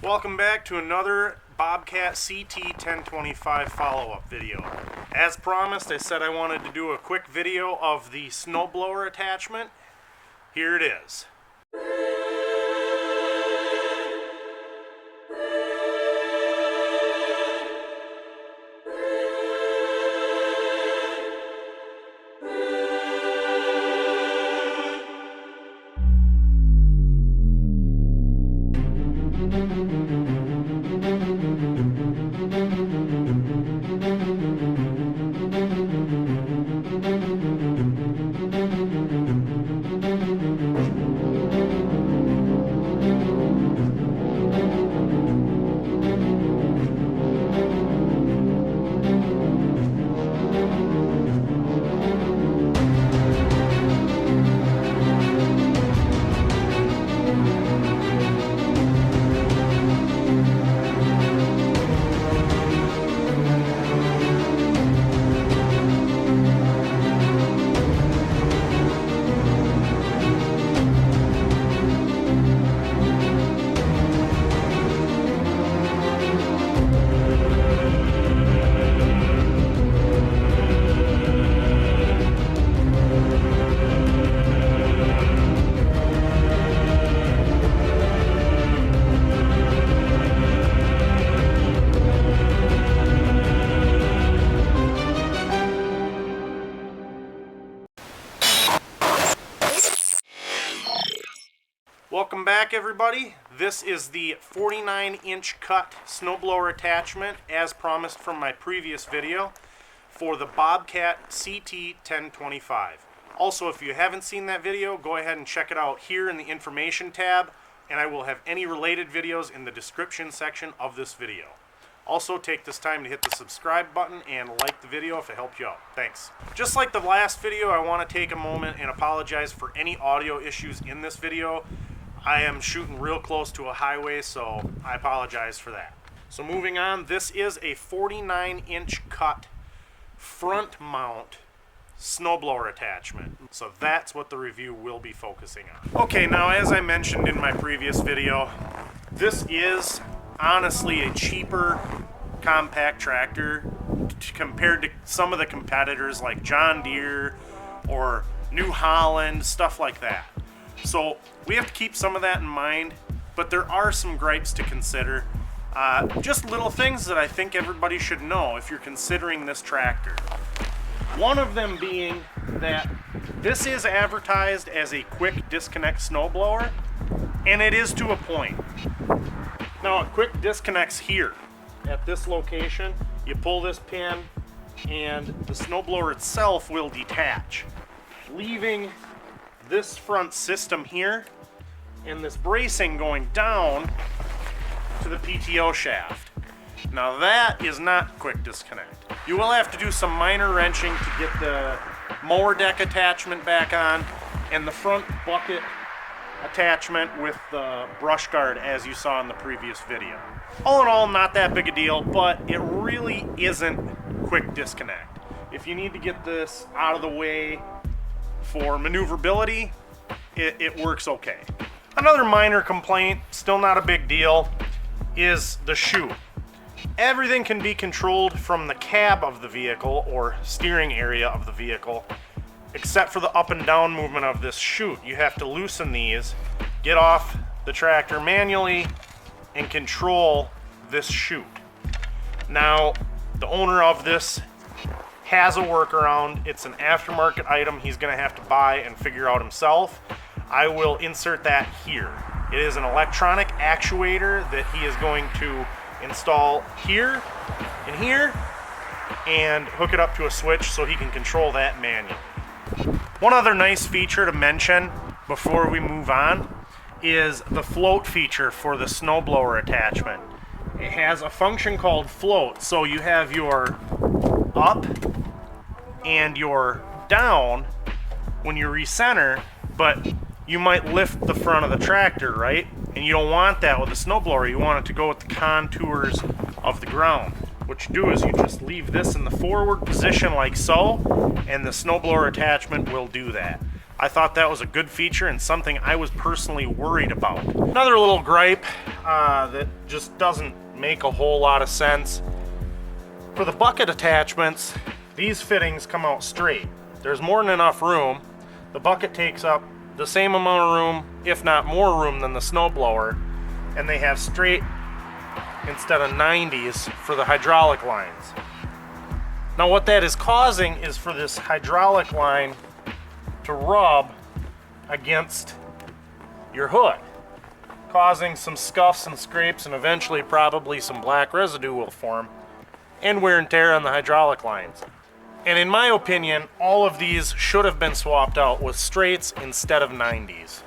Welcome back to another Bobcat CT1025 follow-up video. As promised, I said I wanted to do a quick video of the snowblower attachment. Here it is. Welcome back, everybody. This is the 49-inch cut snowblower attachment as promised from my previous video for the Bobcat CT1025. Also, if you haven't seen that video, go ahead and check it out here in the information tab, and I will have any related videos in the description section of this video. Also, take this time to hit the subscribe button and like the video if it helped you out. Thanks. Just like the last video, I want to take a moment and apologize for any audio issues in this video. I am shooting real close to a highway, so I apologize for that. So moving on, this is a 49-inch cut front mount snowblower attachment. So that's what the review will be focusing on. Okay, now as I mentioned in my previous video, this is honestly a cheaper compact tractor compared to some of the competitors like John Deere or New Holland, stuff like that. So we have to keep some of that in mind, but there are some gripes to consider. Just little things that I think everybody should know if you're considering this tractor. One of them being that this is advertised as a quick disconnect snowblower, and it is to a point. Now, a quick disconnect's here at this location. You pull this pin and the snowblower itself will detach, leaving this front system here and this bracing going down to the PTO shaft. Now that is not quick disconnect. You will have to do some minor wrenching to get the mower deck attachment back on and the front bucket attachment with the brush guard as you saw in the previous video. All in all, not that big a deal, but it really isn't quick disconnect. If you need to get this out of the way for maneuverability, it works okay. Another minor complaint, still not a big deal, is the chute. Everything can be controlled from the cab of the vehicle or steering area of the vehicle, except for the up and down movement of this chute. You have to loosen these, get off the tractor manually, and control this chute. Now, the owner of this has a workaround. It's an aftermarket item he's going to have to buy and figure out himself. I will insert that here. It is an electronic actuator that he is going to install here and here and hook it up to a switch so he can control that manually. One other nice feature to mention before we move on is the float feature for the snowblower attachment. It has a function called float, so you have your up and your down when you recenter, but you might lift the front of the tractor, right? And you don't want that with a snowblower. You want it to go with the contours of the ground. What you do is you just leave this in the forward position like so, and the snowblower attachment will do that. I thought that was a good feature and something I was personally worried about. Another little gripe that just doesn't make a whole lot of sense. For the bucket attachments, these fittings come out straight. There's more than enough room. The bucket takes up the same amount of room, if not more room, than the snowblower, and they have straight instead of 90s for the hydraulic lines. Now what that is causing is for this hydraulic line to rub against your hood, causing some scuffs and scrapes, and eventually probably some black residue will form and wear and tear on the hydraulic lines. And in my opinion, all of these should have been swapped out with straights instead of 90s.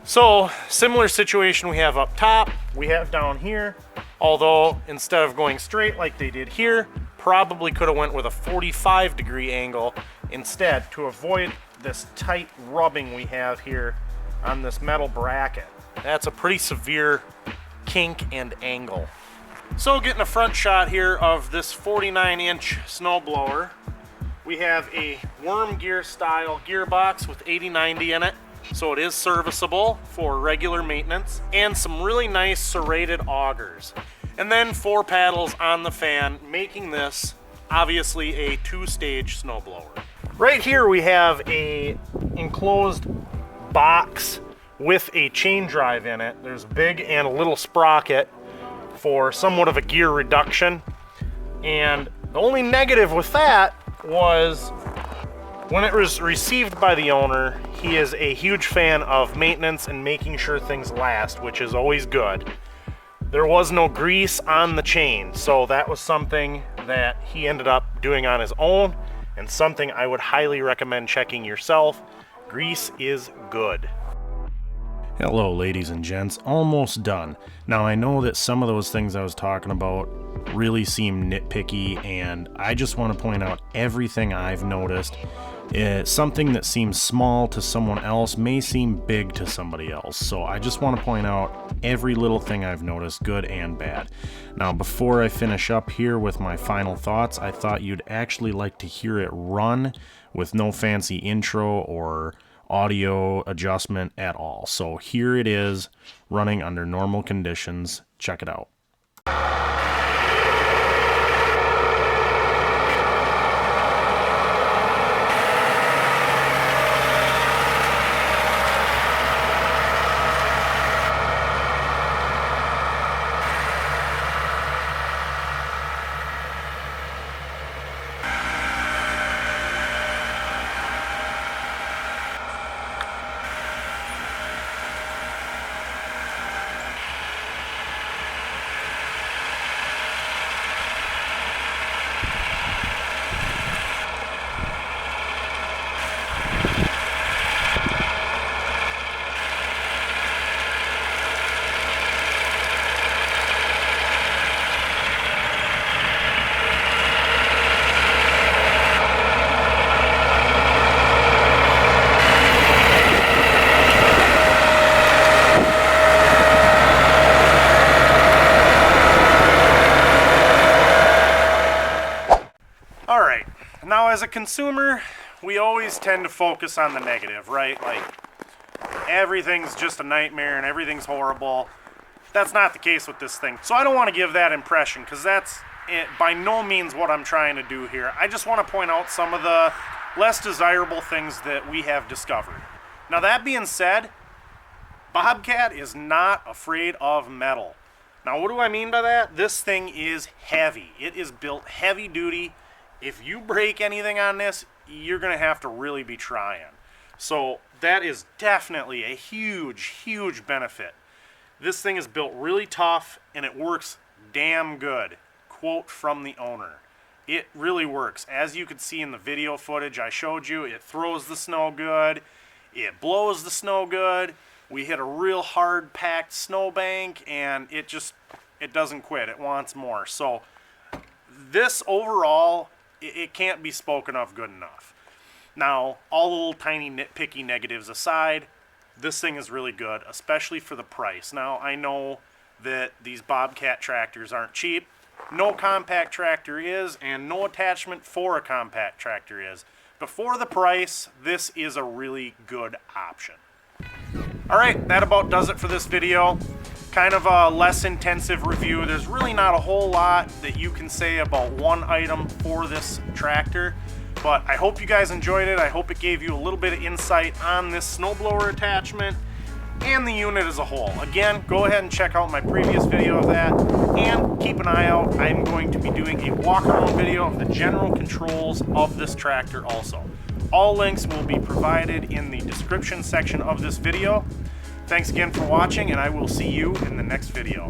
So, similar situation we have up top, we have down here, although instead of going straight like they did here, probably could have went with a 45-degree angle instead to avoid this tight rubbing we have here on this metal bracket. That's a pretty severe kink and angle. So getting a front shot here of this 49-inch snowblower, we have a worm gear style gearbox with 80/90 in it, so it is serviceable for regular maintenance, and some really nice serrated augers. And then 4 paddles on the fan, making this obviously a 2-stage snowblower. Right here we have a enclosed box with a chain drive in it. There's a big and a little sprocket for somewhat of a gear reduction. And the only negative with that was when it was received by the owner, he is a huge fan of maintenance and making sure things last, which is always good. There was no grease on the chain, so that was something that he ended up doing on his own, and something I would highly recommend checking yourself. Grease is good. Hello, ladies and gents, almost done. Now I know that some of those things I was talking about really seem nitpicky, and I just want to point out everything I've noticed. Something that seems small to someone else may seem big to somebody else, so I just want to point out every little thing I've noticed, good and bad. Now before I finish up here with my final thoughts, I thought you'd actually like to hear it run with no fancy intro or audio adjustment at all. So here it is running under normal conditions. Check it out. Alright, now as a consumer, we always tend to focus on the negative, right? Like, everything's just a nightmare and everything's horrible. That's not the case with this thing. So I don't want to give that impression, because that's by no means what I'm trying to do here. I just want to point out some of the less desirable things that we have discovered. Now that being said, Bobcat is not afraid of metal. Now what do I mean by that? This thing is heavy. It is built heavy duty. If you break anything on this, you're going to have to really be trying. So that is definitely a huge, huge benefit. This thing is built really tough and it works damn good. Quote from the owner. It really works. As you could see in the video footage I showed you, it throws the snow good. It blows the snow good. We hit a real hard packed snowbank and it doesn't quit. It wants more. So this overall, it can't be spoken of good enough. Now, all the little tiny nitpicky negatives aside, this thing is really good, especially for the price. Now, I know that these Bobcat tractors aren't cheap. No compact tractor is, and no attachment for a compact tractor is. But for the price, this is a really good option. Alright, that about does it for this video. Kind of a less intensive review. There's really not a whole lot that you can say about one item for this tractor. But I hope you guys enjoyed it. I hope it gave you a little bit of insight on this snowblower attachment and the unit as a whole. Again, go ahead and check out my previous video of that, and keep an eye out. I'm going to be doing a walk around video of the general controls of this tractor also. All links will be provided in the description section of this video. Thanks again for watching, and I will see you in the next video.